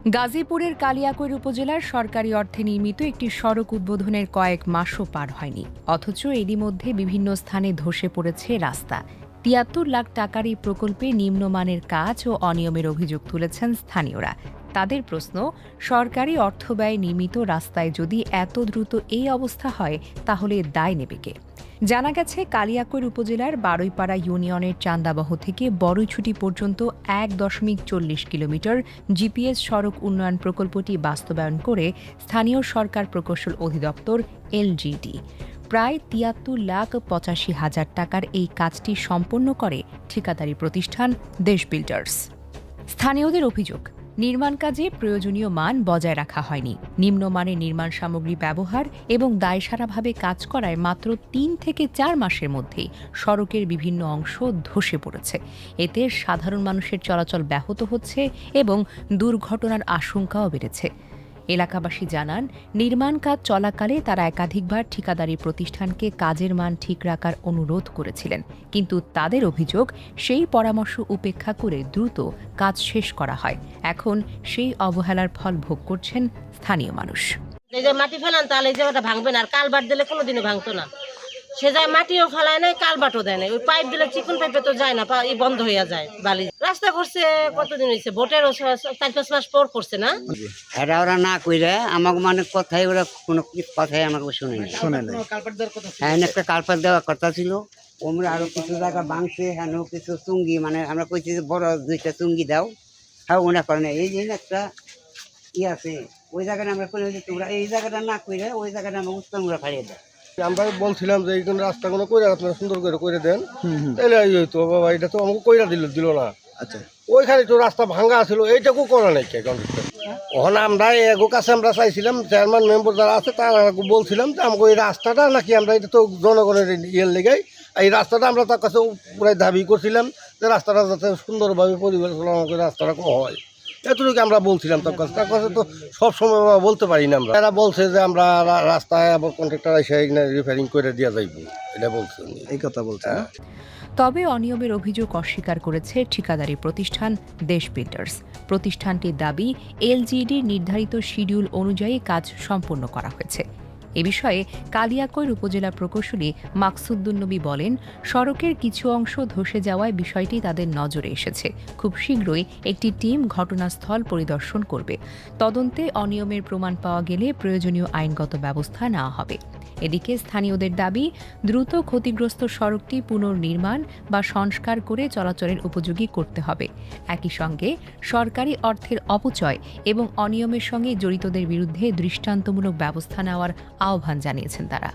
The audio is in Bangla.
গাজীপুরের কালিয়াকৈর উপজেলার সরকারি অর্থে নির্মিত একটি সড়ক উদ্বোধনের কয়েক মাসও পার হয়নি, অথচ এরই মধ্যে বিভিন্ন স্থানে ধসে পড়েছে রাস্তা। ৭৩ লাখ টাকার এই প্রকল্পে নিম্নমানের কাজ ও অনিয়মের অভিযোগ তুলেছেন স্থানীয়রা। তাদের প্রশ্ন, সরকারি অর্থব্যয়ে নির্মিত রাস্তায় যদি এত দ্রুত এই অবস্থা হয় তাহলে দায় নেবে কে? জানা গেছে, কালিয়াকৈর উপজেলার বারুইপাড়া ইউনিয়নের চান্দাবহ থেকে বড়ইছুটি পর্যন্ত ১.৪০ কিলোমিটার জিপিএস সড়ক উন্নয়ন প্রকল্পটি বাস্তবায়ন করে স্থানীয় সরকার প্রকৌশল অধিদপ্তর এলজিডি প্রায় ৭৩,৮৫,০০০ টাকার এই কাজটি সম্পন্ন করে ঠিকাদারি প্রতিষ্ঠান দেশ বিল্ডার্স। স্থানীয়দের অভিযোগ, নির্মাণ কাজে প্রয়োজনীয় মান বজায় রাখা হয়নি। নিম্নমানের নির্মাণ সামগ্রী ব্যবহার এবং দায়সারাভাবে কাজ করায় মাত্র ৩ থেকে ৪ মাসের মধ্যেই সড়কের বিভিন্ন অংশ ধসে পড়েছে। এতে সাধারণ মানুষের চলাচল ব্যাহত হচ্ছে এবং দুর্ঘটনার আশঙ্কাও বেড়েছে। এলাকাবাসী জানান, নির্মাণ কাজ চলাকালে তারা একাধিকবার ঠিকাদারি প্রতিষ্ঠানকে কাজের মান ঠিক রাখার অনুরোধ করেছিলেন, কিন্তু তাদের অভিযোগ সেই পরামর্শ উপেক্ষা করে দ্রুত কাজ শেষ করা হয়। এখন সেই অবহেলার ফল ভোগ করছেন স্থানীয় মানুষ। এই যে মাটি ফেলান, তাহলে এই জায়গাটা ভাঙবে না, আর কালবাট দিলে কোনোদিনও ভাঙতো না। সে যায় মাটিও ফেলায় নাই, কালবাটও দেয় নাই। ওই পাইপ দিলে চিকন পাইপে তো যায় না, বন্ধ হয়ে যায় বালি। রাস্তা করছে কতদিন হয়েছে, ভোটের ৪-৫ মাস পর করছে না। এরা ওরা না কইরে আমাকে মানে কথাই ওরা কোনো কথাই আমাকে শুনে না। হ্যাঁ, একটা কালপাত দেওয়ার কথা ছিল। ওমরা আরো কিছু জায়গা ভাঙছে, হ্যাঁ কিছু চুঙ্গি, মানে আমরা কইছি যে বড় ২টা চুঙ্গি দাও, হ্যাঁ ওনা করে না। এই যে একটা আছে, ওই জায়গাটা আমরা করে তোমরা এই জায়গাটা না কইরে ওই জায়গাটা আমরা উত্তম ফাড়িয়ে দেয়। আমরা বলছিলাম যে এই রাস্তাগুলো কইরা আপনারা সুন্দর করে দেন, তাহলে এই হইতো। বাবা এটা তো আমাকে কইরা দিল না। আচ্ছা, ওইখানে তো রাস্তা ভাঙা ছিল, এইটাকেও করা নাই কে? ওখানে আমরা এগো কাছে আমরা চাইছিলাম, চেয়ারম্যান মেম্বার যারা আছে তারা বলছিলাম যে আমাকে এই রাস্তাটা নাকি আমরা এটা তো জনগণের ইয়ের লেগাই, এই রাস্তাটা আমরা তার কাছে পুরাই দাবি করছিলাম যে রাস্তাটা যাতে সুন্দরভাবে পরিবেশনা করে রাস্তাটা হয়, এতটুকু আমরা বলছিলাম। তার কাছে তো সবসময় বলতে পারি না আমরা। এরা বলছে যে আমরা রাস্তায় আবার কন্ট্রাক্টর এসে রিপেয়ারিং করে দেওয়া যাইব, এটা বলছে, এই কথা বলছে। তবে অনিয়মের অভিযোগ অস্বীকার করেছে ঠিকাদারি প্রতিষ্ঠান দেশ বিল্ডার্স। প্রতিষ্ঠানটির দাবি, এলজিডির নির্ধারিত শিডিউল অনুযায়ী কাজ সম্পন্ন করা হয়েছে। এ বিষয়ে কালিয়াকৈর উপজেলা প্রকৌশলী মাকসুদুন্নবী বলেন, সড়কের কিছু অংশ ধসে যাওয়ায় বিষয়টি তাদের নজরে এসেছে। খুব শীঘ্রই একটি টিম ঘটনাস্থল পরিদর্শন করবে। তদন্তে অনিয়মের প্রমাণ পাওয়া গেলে প্রয়োজনীয় আইনগত ব্যবস্থা নেওয়া হবে। এদিকে স্থানীয়দের দাবি, দ্রুত ক্ষতিগ্রস্ত সড়কটি পুনর্নির্মাণ বা সংস্কার করে চলাচলের উপযোগী করতে হবে। একই সঙ্গে সরকারি অর্থের অপচয় এবং অনিয়মের সঙ্গে জড়িতদের বিরুদ্ধে দৃষ্টান্তমূলক ব্যবস্থা নেওয়ার আহ্বান জানিয়েছেন তারা।